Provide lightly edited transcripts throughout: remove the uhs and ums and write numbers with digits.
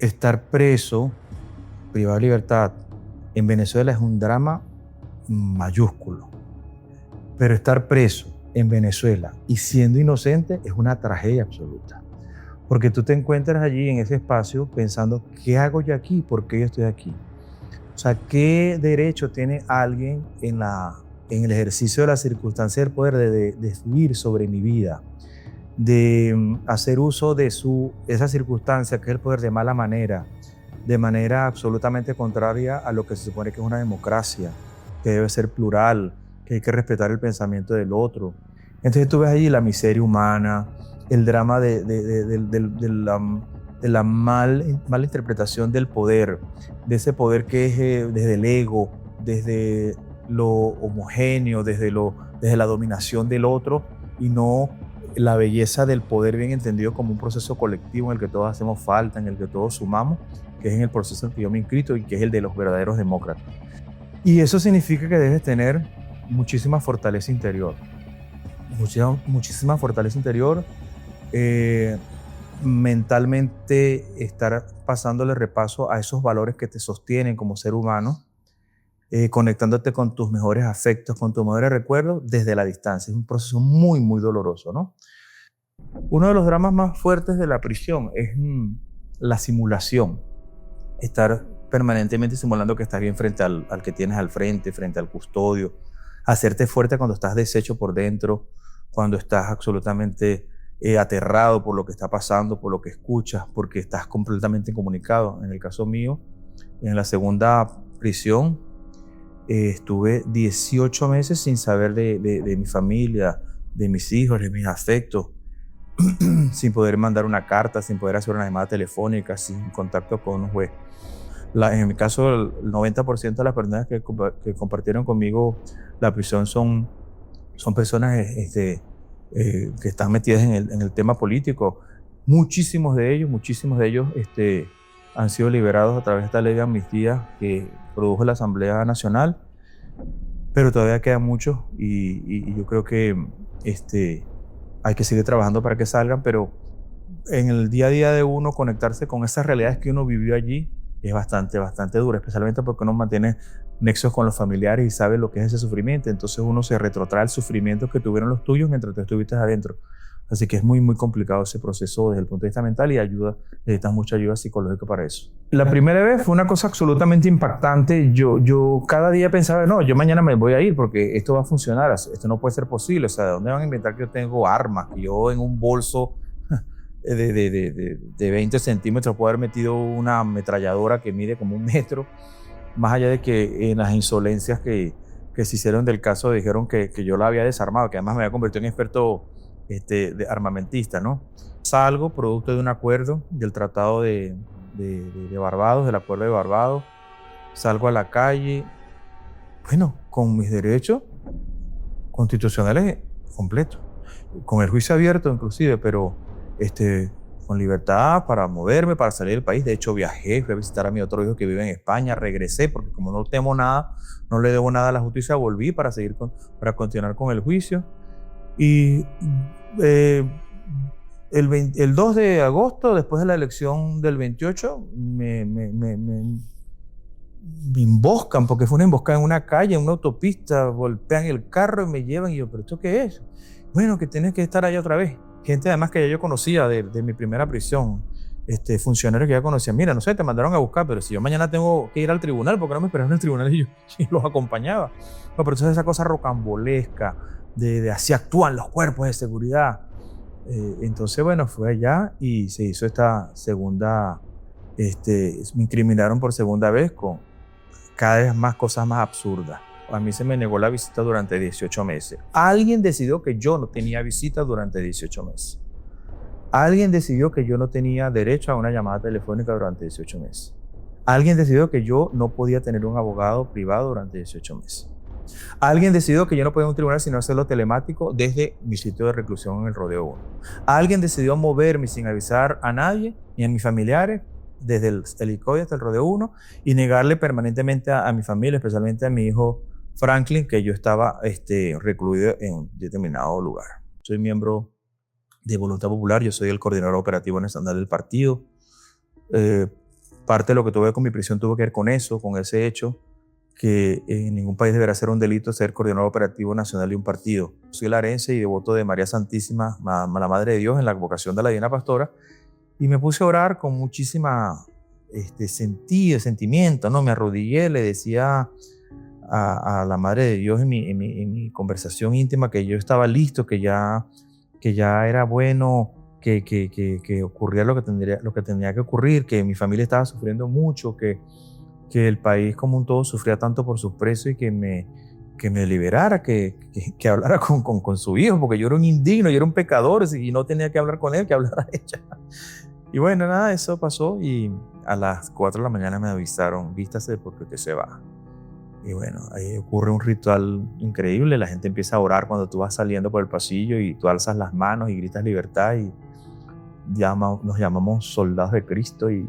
Estar preso, privado de libertad, en Venezuela es un drama mayúsculo. Pero estar preso en Venezuela y siendo inocente es una tragedia absoluta. Porque tú te encuentras allí en ese espacio pensando, ¿qué hago yo aquí? ¿Por qué yo estoy aquí? O sea, ¿qué derecho tiene alguien en el ejercicio de la circunstancia del poder de decidir sobre mi vida? De hacer uso de esa circunstancia, que es el poder, de mala manera, de manera absolutamente contraria a lo que se supone que es una democracia, que debe ser plural, que hay que respetar el pensamiento del otro. Entonces tú ves allí la miseria humana, el drama de la mala interpretación del poder, de ese poder que es desde el ego, desde lo homogéneo, desde la dominación del otro, y no la belleza del poder bien entendido como un proceso colectivo en el que todos hacemos falta, en el que todos sumamos, que es en el proceso en el que yo me inscrito y que es el de los verdaderos demócratas. Y eso significa que debes tener muchísima fortaleza interior, muchísima fortaleza interior, mentalmente estar pasándole repaso a esos valores que te sostienen como ser humano, conectándote con tus mejores afectos, con tus mejores recuerdos desde la distancia. Es un proceso muy, muy doloroso, ¿no? Uno de los dramas más fuertes de la prisión es la simulación. Estar permanentemente simulando que estás bien frente al que tienes al frente, frente al custodio. Hacerte fuerte cuando estás deshecho por dentro, cuando estás absolutamente aterrado por lo que está pasando, por lo que escuchas, porque estás completamente incomunicado. En el caso mío, en la segunda prisión, estuve 18 meses sin saber de mi familia, de mis hijos, de mis afectos, sin poder mandar una carta, sin poder hacer una llamada telefónica, sin contacto con un juez. En mi caso, el 90% de las personas que compartieron conmigo la prisión son personas que están metidas en el tema político. Muchísimos de ellos han sido liberados a través de esta ley de amnistía que produjo la Asamblea Nacional, pero todavía quedan muchos y yo creo que hay que seguir trabajando para que salgan, pero en el día a día de uno conectarse con esas realidades que uno vivió allí es bastante duro, especialmente porque uno mantiene nexos con los familiares y sabe lo que es ese sufrimiento. Entonces uno se retrotrae el sufrimiento que tuvieron los tuyos mientras tú estuviste adentro. Así que es muy, muy complicado ese proceso desde el punto de vista mental y necesitas mucha ayuda psicológica para eso. La primera vez fue una cosa absolutamente impactante. Yo cada día pensaba, no, yo mañana me voy a ir porque esto va a funcionar, esto no puede ser posible. O sea, ¿de dónde van a inventar que yo tengo armas? Que yo en un bolso de 20 centímetros puedo haber metido una ametralladora que mide como 1 metro, más allá de que en las insolencias que se hicieron del caso dijeron que yo la había desarmado, que además me había convertido en experto de armamentista, ¿no? Salgo producto de un acuerdo del Tratado de Barbados, del Acuerdo de Barbados, salgo a la calle, bueno, con mis derechos constitucionales completos, con el juicio abierto inclusive, pero con libertad para moverme, para salir del país. De hecho, viajé, fui a visitar a mi otro hijo que vive en España, regresé, porque como no temo nada, no le debo nada a la justicia, volví para continuar con el juicio. Y el 2 de agosto, después de la elección del 28, me emboscan, porque fue una emboscada en una calle, en una autopista, golpean el carro y me llevan, y yo, ¿pero esto qué es? Bueno, que tienes que estar allá otra vez. Gente además que ya yo conocía de mi primera prisión, funcionarios que ya conocía. Mira, no sé, te mandaron a buscar, pero si yo mañana tengo que ir al tribunal, ¿por qué no me esperaron en el tribunal y los acompañaba? No, pero entonces esa cosa rocambolesca, de así actúan los cuerpos de seguridad. Entonces, bueno, fue allá y se hizo esta segunda, me incriminaron por segunda vez con cada vez más cosas más absurdas. A mí se me negó la visita durante 18 meses. Alguien decidió que yo no tenía visita durante 18 meses. Alguien decidió que yo no tenía derecho a una llamada telefónica durante 18 meses. Alguien decidió que yo no podía tener un abogado privado durante 18 meses. Alguien decidió que yo no podía ir a un tribunal sino hacerlo telemático desde mi sitio de reclusión en el Rodeo 1. Alguien decidió moverme sin avisar a nadie ni a mis familiares desde el helicóptero hasta el Rodeo 1 y negarle permanentemente a mi familia, especialmente a mi hijo Franklin, que yo estaba recluido en determinado lugar. Soy miembro de Voluntad Popular, yo soy el coordinador operativo nacional del partido. Parte de lo que tuve con mi prisión tuvo que ver con eso, con ese hecho, que en ningún país deberá ser un delito ser coordinador operativo nacional de un partido. Soy larense y devoto de María Santísima, la Madre de Dios, en la advocación de la Divina Pastora, y me puse a orar con muchísima sentimiento, ¿no? Me arrodillé, le decía a la Madre de Dios en mi conversación íntima que yo estaba listo, que ya era bueno que ocurriera lo que tenía que ocurrir, que mi familia estaba sufriendo mucho, que el país como un todo sufría tanto por sus presos y que me liberara, que hablara con su hijo, porque yo era un indigno, yo era un pecador y no tenía que hablar con él, que hablara ella. Y bueno, nada, eso pasó y a las 4 de la mañana me avisaron, vístase porque usted se va. Y bueno, ahí ocurre un ritual increíble, la gente empieza a orar cuando tú vas saliendo por el pasillo y tú alzas las manos y gritas libertad y nos llamamos soldados de Cristo y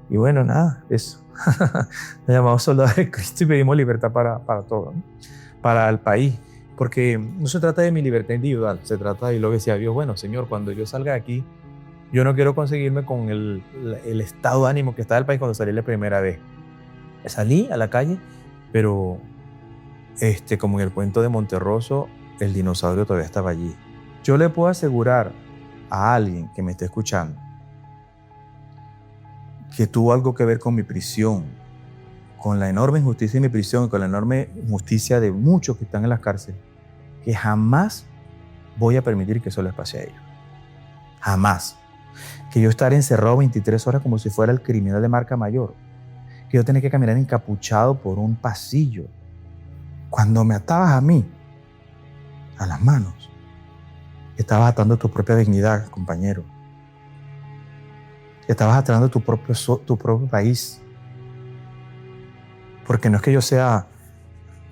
bueno, nada, eso. Nos llamamos soldados de Cristo y pedimos libertad para todo, ¿no? Para el país, porque no se trata de mi libertad individual, se trata de lo que decía Dios, bueno, Señor, cuando yo salga de aquí, yo no quiero conseguirme con el estado de ánimo que estaba el país cuando salí la primera vez. Salí a la calle, pero como en el cuento de Monterroso, el dinosaurio todavía estaba allí. Yo le puedo asegurar a alguien que me esté escuchando que tuvo algo que ver con mi prisión, con la enorme injusticia de mi prisión, con la enorme injusticia de muchos que están en las cárceles, que jamás voy a permitir que eso les pase a ellos. Jamás. Que yo estaré encerrado 23 horas como si fuera el criminal de marca mayor. Que yo tenía que caminar encapuchado por un pasillo. Cuando me atabas a mí, a las manos, estabas atando tu propia dignidad, compañero. Estabas atando tu propio país. Porque no es que yo sea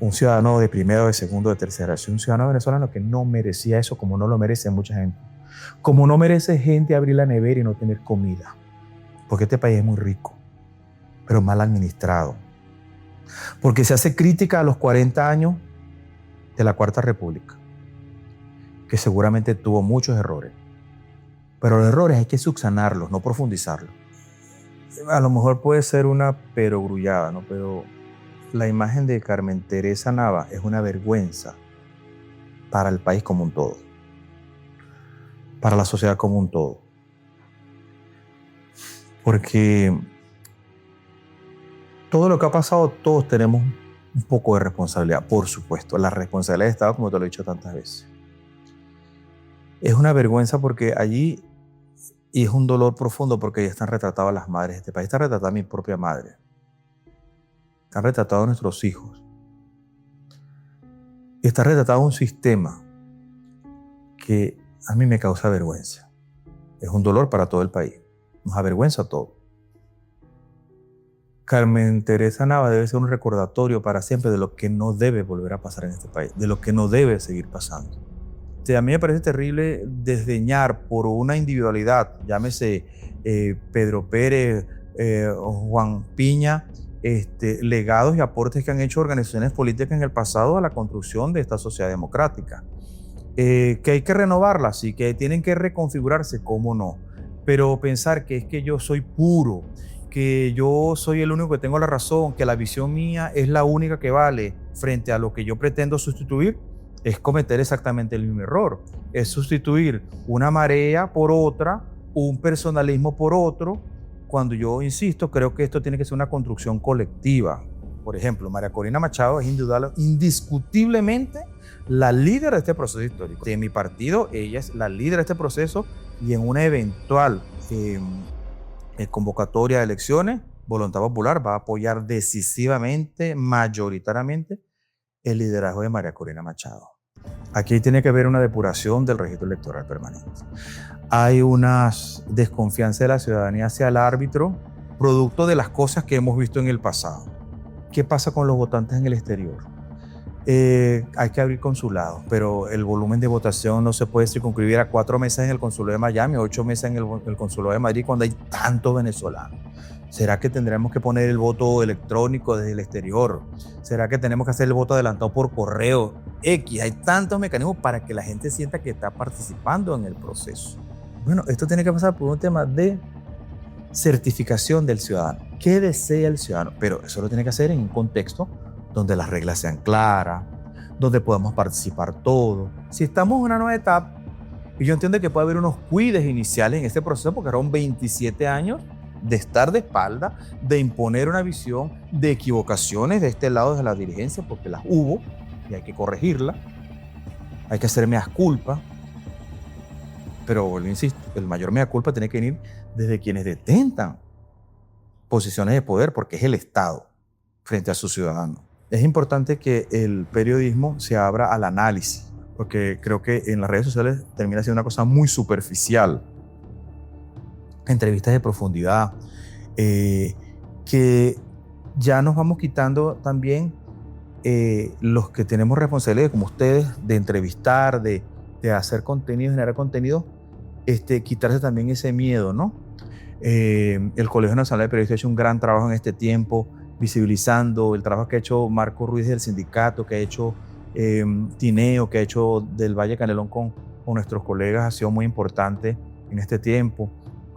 un ciudadano de primera, de segunda, de tercera. Soy un ciudadano venezolano que no merecía eso, como no lo merece mucha gente. Como no merece gente abrir la nevera y no tener comida. Porque este país es muy rico, pero mal administrado. Porque se hace crítica a los 40 años de la Cuarta República, que seguramente tuvo muchos errores. Pero los errores hay que subsanarlos, no profundizarlos. A lo mejor puede ser una perogrullada, ¿no? Pero la imagen de Carmen Teresa Nava es una vergüenza para el país como un todo, para la sociedad como un todo. Porque todo lo que ha pasado, todos tenemos un poco de responsabilidad, por supuesto. La responsabilidad del Estado, como te lo he dicho tantas veces. Es una vergüenza porque allí, y es un dolor profundo porque ya están retratadas las madres de este país. Está retratada mi propia madre. Están retratados nuestros hijos. Y está retratado un sistema que a mí me causa vergüenza. Es un dolor para todo el país. Nos avergüenza a todos. Carmen Teresa Nava debe ser un recordatorio para siempre de lo que no debe volver a pasar en este país, de lo que no debe seguir pasando. A mí me parece terrible desdeñar por una individualidad, llámese Pedro Pérez o Juan Piña, legados y aportes que han hecho organizaciones políticas en el pasado a la construcción de esta sociedad democrática. Que hay que renovarla, sí, que tienen que reconfigurarse, cómo no. Pero pensar que es que yo soy puro, que yo soy el único que tengo la razón, que la visión mía es la única que vale frente a lo que yo pretendo sustituir, es cometer exactamente el mismo error. Es sustituir una marea por otra, un personalismo por otro, cuando yo insisto, creo que esto tiene que ser una construcción colectiva. Por ejemplo, María Corina Machado es indiscutiblemente la líder de este proceso histórico. De mi partido, ella es la líder de este proceso y en una eventual convocatoria de elecciones, Voluntad Popular va a apoyar decisivamente, mayoritariamente, el liderazgo de María Corina Machado. Aquí tiene que haber una depuración del registro electoral permanente. Hay una desconfianza de la ciudadanía hacia el árbitro, producto de las cosas que hemos visto en el pasado. ¿Qué pasa con los votantes en el exterior? Hay que abrir consulados, pero el volumen de votación no se puede circunscribir a 4 meses en el consulado de Miami, 8 meses en el consulado de Madrid cuando hay tantos venezolanos. ¿Será que tendremos que poner el voto electrónico desde el exterior? ¿Será que tenemos que hacer el voto adelantado por correo? Hay tantos mecanismos para que la gente sienta que está participando en el proceso. Bueno, esto tiene que pasar por un tema de certificación del ciudadano. ¿Qué desea el ciudadano? Pero eso lo tiene que hacer en un contexto donde las reglas sean claras, donde podamos participar todos. Si estamos en una nueva etapa, y yo entiendo que puede haber unos cuides iniciales en este proceso, porque son 27 años de estar de espalda, de imponer una visión, de equivocaciones de este lado de la dirigencia, porque las hubo y hay que corregirlas, hay que hacer mea culpa. Pero, insisto, el mayor mea culpa tiene que venir desde quienes detentan posiciones de poder, porque es el Estado frente a sus ciudadanos. Es importante que el periodismo se abra al análisis, porque creo que en las redes sociales termina siendo una cosa muy superficial. Entrevistas de profundidad, que ya nos vamos quitando también los que tenemos responsabilidad, como ustedes, de entrevistar, de hacer contenido, generar contenido, quitarse también ese miedo, ¿no? El Colegio Nacional de Periodistas ha hecho un gran trabajo en este tiempo, visibilizando el trabajo que ha hecho Marco Ruiz del sindicato, que ha hecho Tineo, que ha hecho del Valle Canelón con nuestros colegas, ha sido muy importante en este tiempo.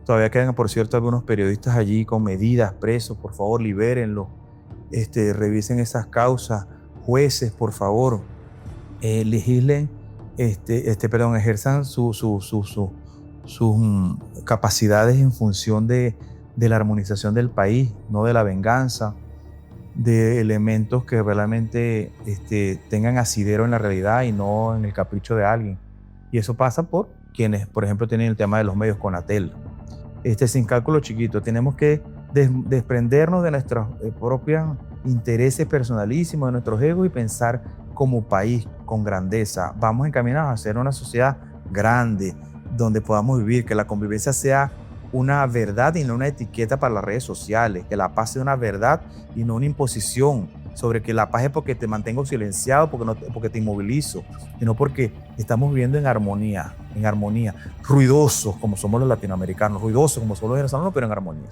Todavía quedan, por cierto, algunos periodistas allí con medidas, presos, por favor, libérenlos, revisen esas causas, jueces, por favor, legislen, ejerzan sus capacidades en función de la armonización del país, no de la venganza, de elementos que realmente tengan asidero en la realidad y no en el capricho de alguien. Y eso pasa por quienes, por ejemplo, tienen el tema de los medios Conatel. Sin cálculo chiquito, tenemos que desprendernos de nuestros propios intereses personalísimos, de nuestros egos, y pensar como país con grandeza. Vamos encaminados a ser una sociedad grande, donde podamos vivir, que la convivencia sea una verdad y no una etiqueta para las redes sociales, que la paz sea una verdad y no una imposición sobre que la paz es porque te mantengo silenciado, porque te inmovilizo, sino porque estamos viviendo en armonía, ruidosos como somos los latinoamericanos, ruidosos como somos los venezolanos, pero en armonía.